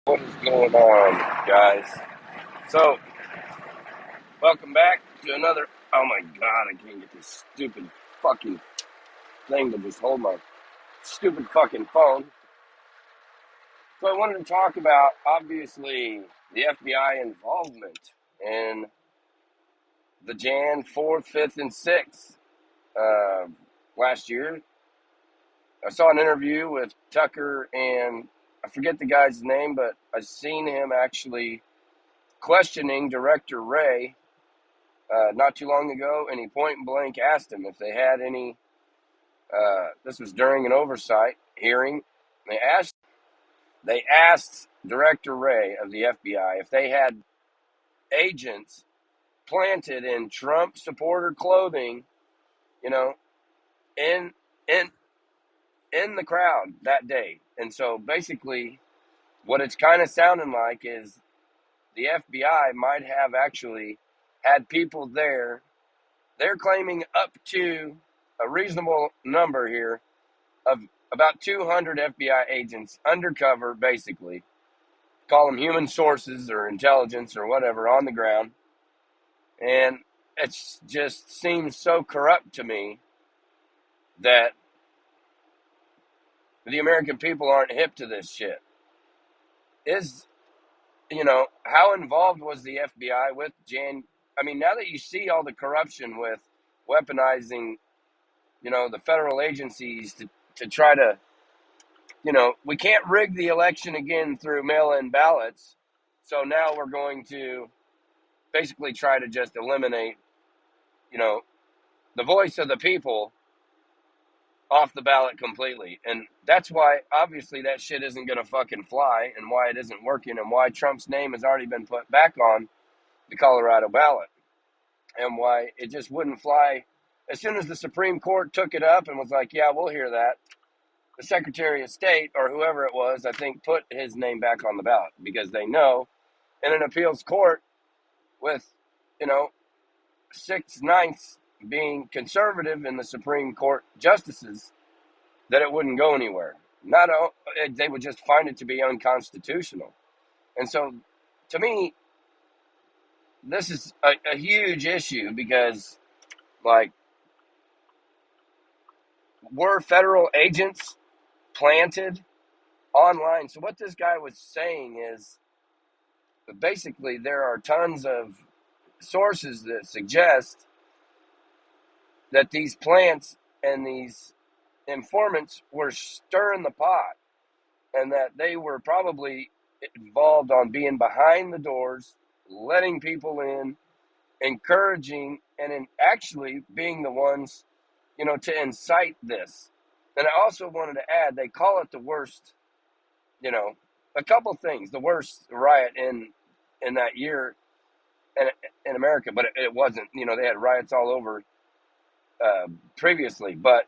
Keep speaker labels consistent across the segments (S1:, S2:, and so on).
S1: What is going on, guys? So, welcome back to another. Oh my god, I can't get this stupid fucking thing to just hold my stupid fucking phone. So, I wanted to talk about, obviously, the FBI involvement in the Jan 4th, 5th, and 6th last year. I saw an interview with Tucker, and I forget the guy's name, but I seen him actually questioning Director Ray not too long ago, and he point blank asked him if they had any. This was during an oversight hearing. They asked Director Ray of the FBI if they had agents planted in Trump supporter clothing, you know, in in in the crowd that day. And so basically, what it's kind of sounding like is the FBI might have actually had people there. They're claiming up to a reasonable number here of about 200 FBI agents undercover, basically. Call them human sources or intelligence or whatever on the ground. And it just seems so corrupt to me that the American people aren't hip to this shit. How involved was the FBI with Jan? I mean, now that you see all the corruption with weaponizing, the federal agencies to try to, we can't rig the election again through mail-in ballots. So now we're going to basically try to just eliminate, the voice of the people off the ballot completely. And that's why, obviously, that shit isn't going to fucking fly, and why it isn't working, and why Trump's name has already been put back on the Colorado ballot, and why it just wouldn't fly. As soon as the Supreme Court took it up and was like, yeah, we'll hear that, the Secretary of State, or whoever it was, I think, put his name back on the ballot, because they know in an appeals court with, 6/9 being conservative in the Supreme Court justices, that it wouldn't go anywhere. They would just find it to be unconstitutional. And so, to me, this is a huge issue, because, like, were federal agents planted online? So what this guy was saying is, basically, there are tons of sources that suggest that these plants and these informants were stirring the pot, and that they were probably involved on being behind the doors, letting people in, encouraging, and in actually being the ones, to incite this. And I also wanted to add, they call it the worst, a couple things, the worst riot in that year in America, but it wasn't. They had riots all over previously, but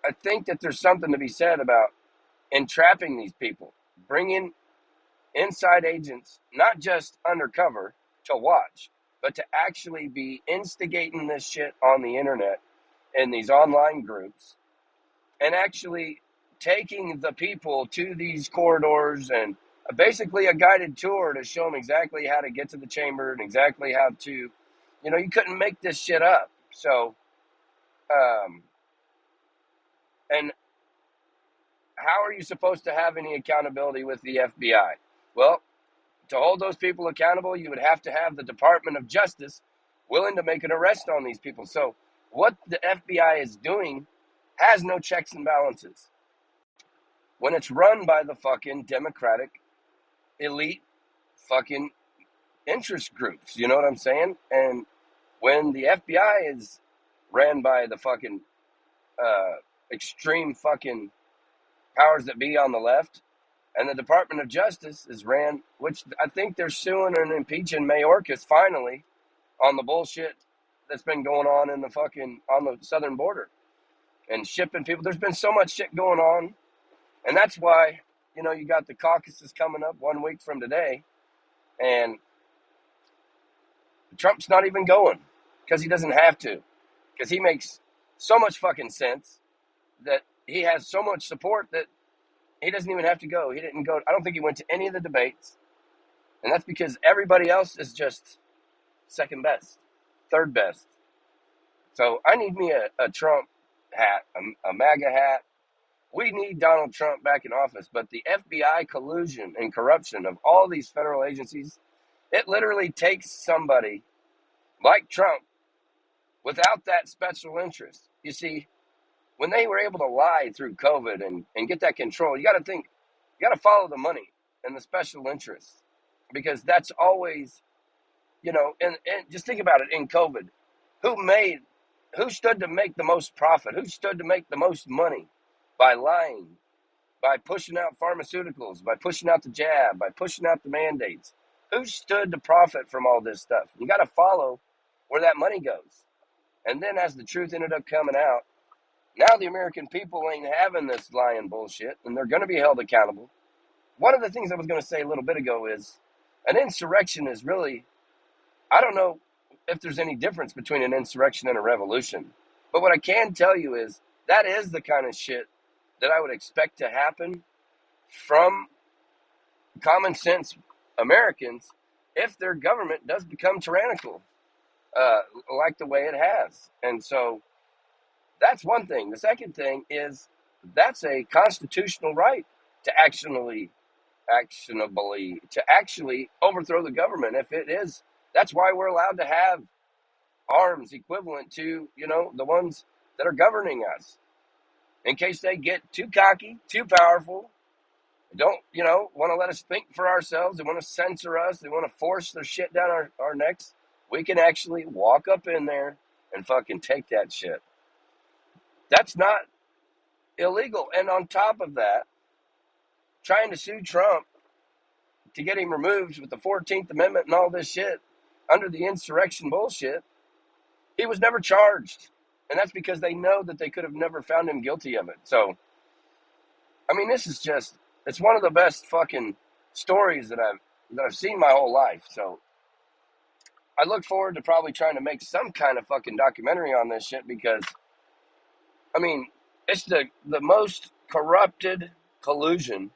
S1: I think that there's something to be said about entrapping these people, bringing inside agents, not just undercover to watch, but to actually be instigating this shit on the internet in these online groups, and actually taking the people to these corridors, and basically a guided tour to show them exactly how to get to the chamber, and exactly how to, you couldn't make this shit up. So, and how are you supposed to have any accountability with the FBI? Well, to hold those people accountable, you would have to have the Department of Justice willing to make an arrest on these people. So what the FBI is doing has no checks and balances. When it's run by the fucking Democratic elite fucking interest groups, you know what I'm saying? And when the FBI is ran by the fucking extreme fucking powers that be on the left, and the Department of Justice is ran, which I think they're suing and impeaching Mayorkas finally on the bullshit that's been going on on the southern border and shipping people. There's been so much shit going on, and that's why, you got the caucuses coming up 1 week from today, and Trump's not even going, because he doesn't have to, because he makes so much fucking sense, that he has so much support, that He doesn't even have to go. He didn't go. I don't think he went to any of the debates. And that's because everybody else is just second best, third best. So I need me a Trump hat, a MAGA hat. We need Donald Trump back in office. But the FBI collusion and corruption of all these federal agencies, it literally takes somebody like Trump without that special interest. You see, when they were able to lie through COVID and get that control, you got to think, you got to follow the money and the special interests, because that's always, and just think about it in COVID, who stood to make the most profit? Who stood to make the most money by lying, by pushing out pharmaceuticals, by pushing out the jab, by pushing out the mandates? Who stood to profit from all this stuff? You got to follow where that money goes. And then as the truth ended up coming out, now the American people ain't having this lying bullshit, and they're going to be held accountable. One of the things I was going to say a little bit ago is an insurrection is really, I don't know if there's any difference between an insurrection and a revolution. But what I can tell you is that is the kind of shit that I would expect to happen from common sense Americans if their government does become tyrannical, like the way it has. And so that's one thing. The second thing is that's a constitutional right to actually overthrow the government if it is. That's why we're allowed to have arms equivalent to, the ones that are governing us, in case they get too cocky, too powerful, don't, want to let us think for ourselves. They want to censor us. They want to force their shit down our necks. We can actually walk up in there and fucking take that shit. That's not illegal. And on top of that, trying to sue Trump to get him removed with the 14th Amendment and all this shit under the insurrection bullshit, he was never charged. And that's because they know that they could have never found him guilty of it. So, I mean, this is just, it's one of the best fucking stories that I've seen my whole life. So I look forward to probably trying to make some kind of fucking documentary on this shit, because, I mean, it's the most corrupted collusion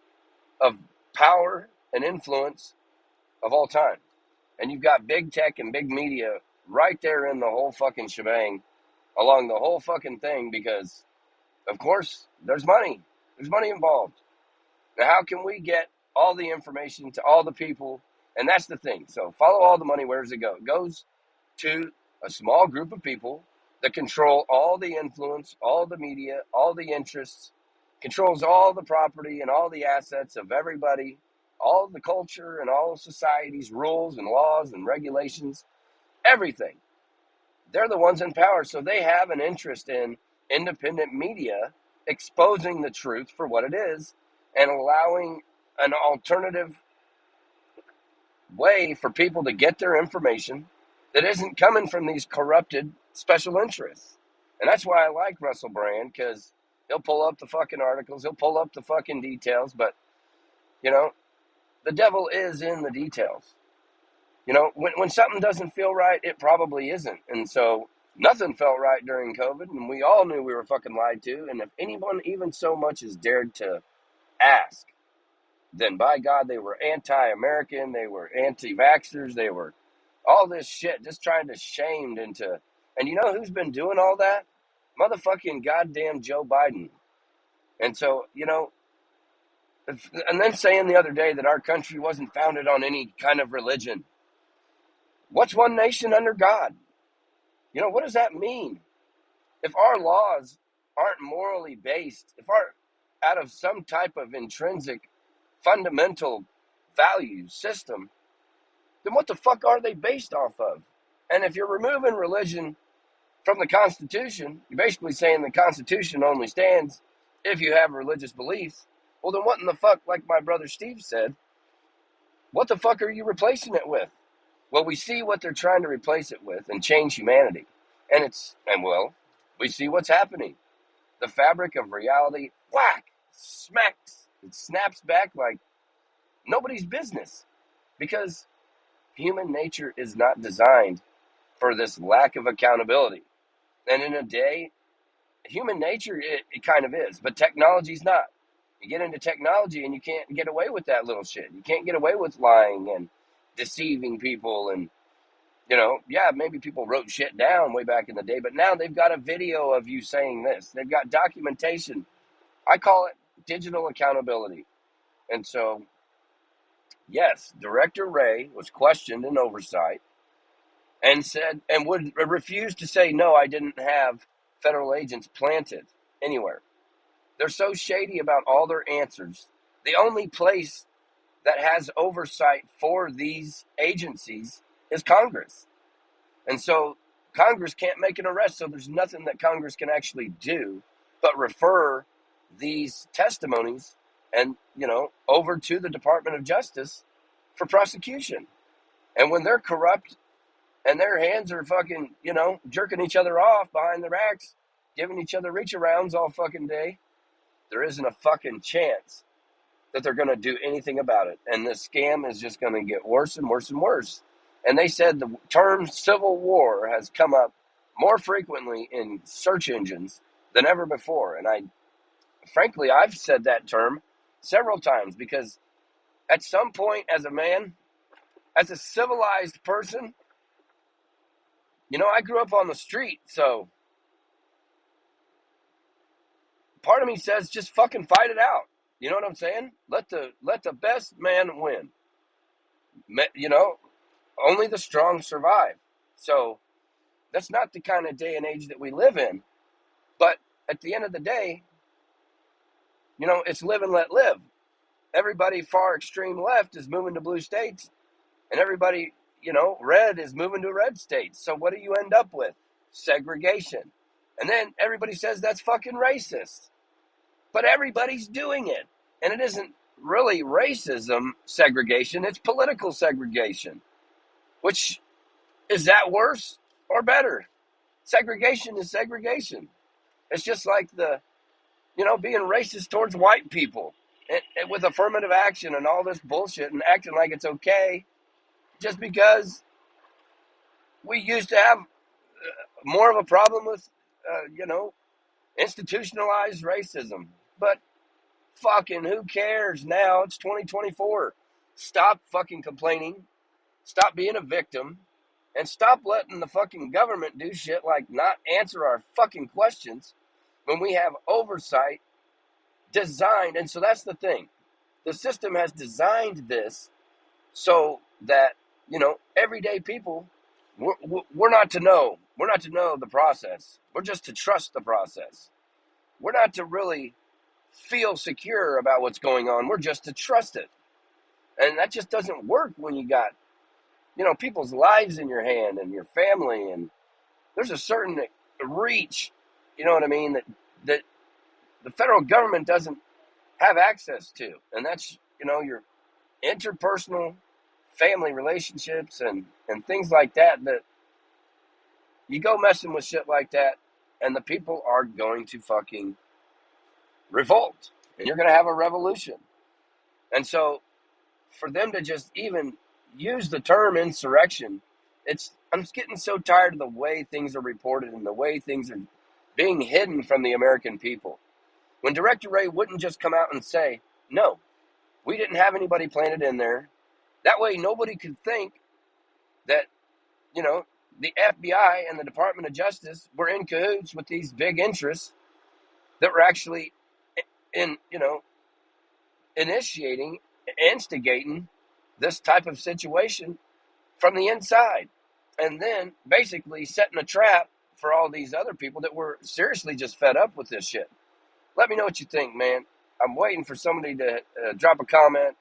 S1: of power and influence of all time. And you've got big tech and big media right there in the whole fucking shebang along the whole fucking thing, because, of course, there's money. There's money involved. Now, how can we get all the information to all the people? And that's the thing. So follow all the money. Where does it go? It goes to a small group of people that control all the influence, all the media, all the interests, controls all the property and all the assets of everybody, all the culture and all society's rules and laws and regulations, everything. They're the ones in power. So they have an interest in independent media exposing the truth for what it is and allowing an alternative way for people to get their information that isn't coming from these corrupted special interests. And that's why I like Russell Brand, because he'll pull up the fucking articles, he'll pull up the fucking details, but, the devil is in the details. When something doesn't feel right, it probably isn't. And so nothing felt right during COVID, and we all knew we were fucking lied to. And if anyone even so much as dared to ask, then by God, they were anti-American, they were anti-vaxxers, they were all this shit, just trying to shame into. And you know who's been doing all that? Motherfucking goddamn Joe Biden. And so, and then saying the other day that our country wasn't founded on any kind of religion. What's one nation under God? What does that mean? If our laws aren't morally based, if out of some type of intrinsic, fundamental value system, then what the fuck are they based off of? And if you're removing religion from the Constitution, you're basically saying the Constitution only stands if you have religious beliefs. Well, then what in the fuck, like my brother Steve said, what the fuck are you replacing it with? Well, we see what they're trying to replace it with and change humanity. And we see what's happening. The fabric of reality, whack, smacks, it snaps back like nobody's business. Because human nature is not designed for this lack of accountability. And in a day, human nature, it kind of is, but technology's not. You get into technology and you can't get away with that little shit. You can't get away with lying and deceiving people. And, yeah, maybe people wrote shit down way back in the day, but now they've got a video of you saying this. They've got documentation. I call it digital accountability. And so, yes, Director Wray was questioned in oversight and said, and would refuse to say, no, I didn't have federal agents planted anywhere. They're so shady about all their answers. The only place that has oversight for these agencies is Congress. And so Congress can't make an arrest, so there's nothing that Congress can actually do but refer these testimonies and, over to the Department of Justice for prosecution. And when they're corrupt and their hands are fucking, jerking each other off behind their backs, giving each other reach arounds all fucking day, there isn't a fucking chance that they're going to do anything about it. And this scam is just going to get worse and worse and worse. And they said the term civil war has come up more frequently in search engines than ever before. And frankly, I've said that term several times because at some point as a man, as a civilized person, I grew up on the street. So part of me says, just fucking fight it out. You know what I'm saying? Let the best man win. Only the strong survive. So that's not the kind of day and age that we live in. But at the end of the day, it's live and let live. Everybody far extreme left is moving to blue states, and everybody, red is moving to red states. So what do you end up with? Segregation. And then everybody says that's fucking racist. But everybody's doing it. And it isn't really racism segregation, it's political segregation. Which, is that worse or better? Segregation is segregation. It's just like being racist towards white people and with affirmative action and all this bullshit and acting like it's okay just because we used to have more of a problem with, institutionalized racism. But fucking who cares now? It's 2024. Stop fucking complaining. Stop being a victim. And stop letting the fucking government do shit like not answer our fucking questions when we have oversight designed. And so that's the thing. The system has designed this so that, everyday people, we're not to know. We're not to know the process. We're just to trust the process. We're not to really feel secure about what's going on. We're just to trust it. And that just doesn't work when you got, people's lives in your hand and your family. And there's a certain reach, you know what I mean, that the federal government doesn't have access to. And that's, your interpersonal family relationships and things like that you go messing with shit like that and the people are going to fucking revolt and you're going to have a revolution. And so for them to just even use the term insurrection, I'm getting so tired of the way things are reported and the way things are being hidden from the American people. When Director Wray wouldn't just come out and say, no, we didn't have anybody planted in there. That way nobody could think that, the FBI and the Department of Justice were in cahoots with these big interests that were actually instigating this type of situation from the inside. And then basically setting a trap for all these other people that were seriously just fed up with this shit. Let me know what you think, man. I'm waiting for somebody to drop a comment.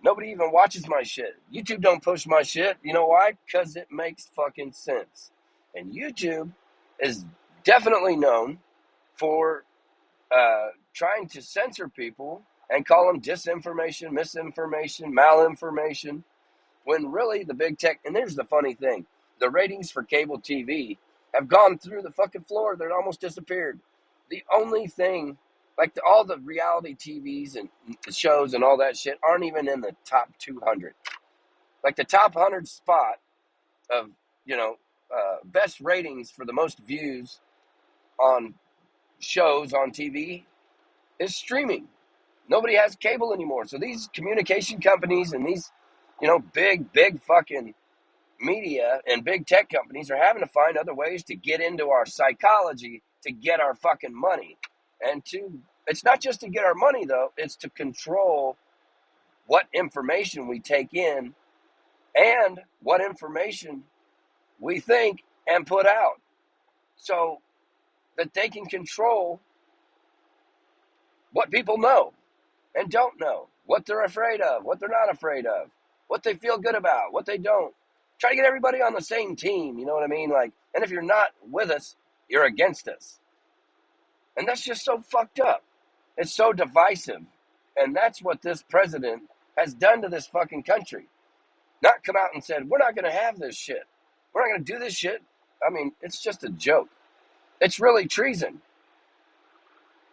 S1: Nobody even watches my shit. YouTube don't push my shit. You know why? Because it makes fucking sense. And YouTube is definitely known for trying to censor people and call them disinformation, misinformation, malinformation, when really the big tech, and here's the funny thing, the ratings for cable TV have gone through the fucking floor. They're almost disappeared. The only thing, like all the reality TVs and shows and all that shit aren't even in the top 200. Like the top 100 spot of, best ratings for the most views on shows on TV is streaming. Nobody has cable anymore. So these communication companies and these, big fucking media and big tech companies are having to find other ways to get into our psychology to get our fucking money. It's not just to get our money though, it's to control what information we take in and what information we think and put out so that they can control what people know and don't know, what they're afraid of, what they're not afraid of, what they feel good about, what they don't. Try to get everybody on the same team, you know what I mean? And if you're not with us, you're against us. And that's just so fucked up. It's so divisive. And that's what this president has done to this fucking country. Not come out and said, we're not going to have this shit. We're not going to do this shit. I mean, it's just a joke. It's really treason.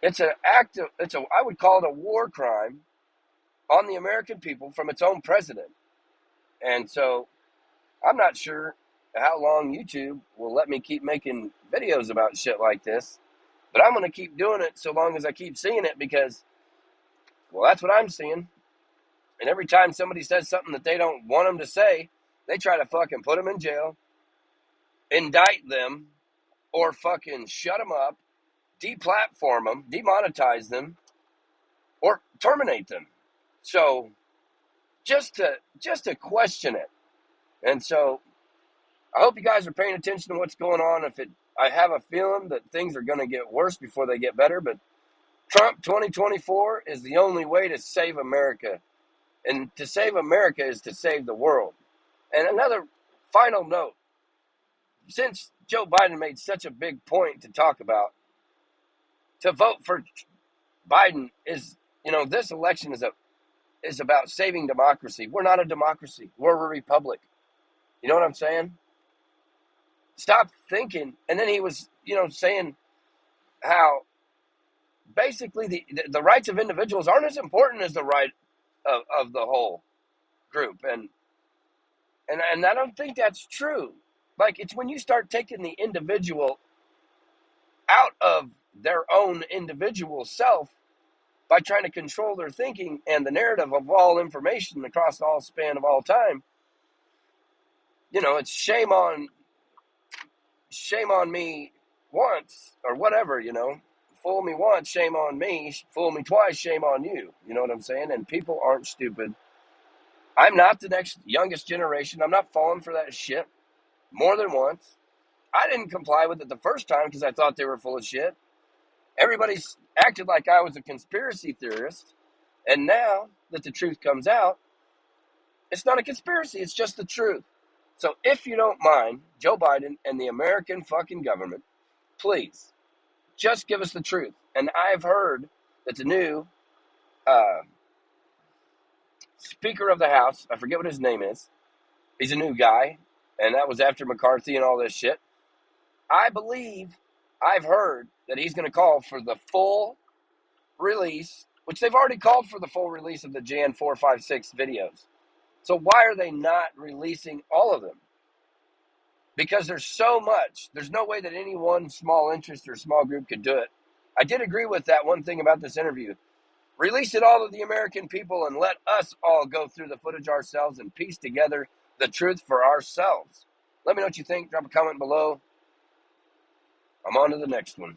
S1: It's I would call it a war crime on the American people from its own president. And so I'm not sure how long YouTube will let me keep making videos about shit like this, but I'm going to keep doing it so long as I keep seeing it because, well, that's what I'm seeing. And every time somebody says something that they don't want them to say, they try to fucking put them in jail, indict them, or fucking shut them up, deplatform them, demonetize them, or terminate them. So just to question it. And so I hope you guys are paying attention to what's going on. I have a feeling that things are going to get worse before they get better, but Trump 2024 is the only way to save America. And to save America is to save the world. And another final note, since Joe Biden made such a big point to talk about, to vote for Biden is, this election is about saving democracy. We're not a democracy. We're a republic. You know what I'm saying? Stop thinking. And then he was, saying how basically the rights of individuals aren't as important as the right of the whole group. And I don't think that's true. Like, it's when you start taking the individual out of their own individual self by trying to control their thinking and the narrative of all information across all span of all time, it's shame on me once or whatever, fool me once, shame on me, fool me twice, shame on you. You know what I'm saying? And people aren't stupid. I'm not the next youngest generation. I'm not falling for that shit more than once. I didn't comply with it the first time because I thought they were full of shit. Everybody's acted like I was a conspiracy theorist. And now that the truth comes out, it's not a conspiracy. It's just the truth. So if you don't mind, Joe Biden and the American fucking government, please, just give us the truth. And I've heard that the new Speaker of the House, I forget what his name is, he's a new guy, and that was after McCarthy and all this shit. I've heard that he's going to call for the full release, which they've already called for the full release of the Jan 4, 5, 6 videos. So why are they not releasing all of them? Because there's so much. There's no way that any one small interest or small group could do it. I did agree with that one thing about this interview. Release it all to the American people and let us all go through the footage ourselves and piece together the truth for ourselves. Let me know what you think. Drop a comment below. I'm on to the next one.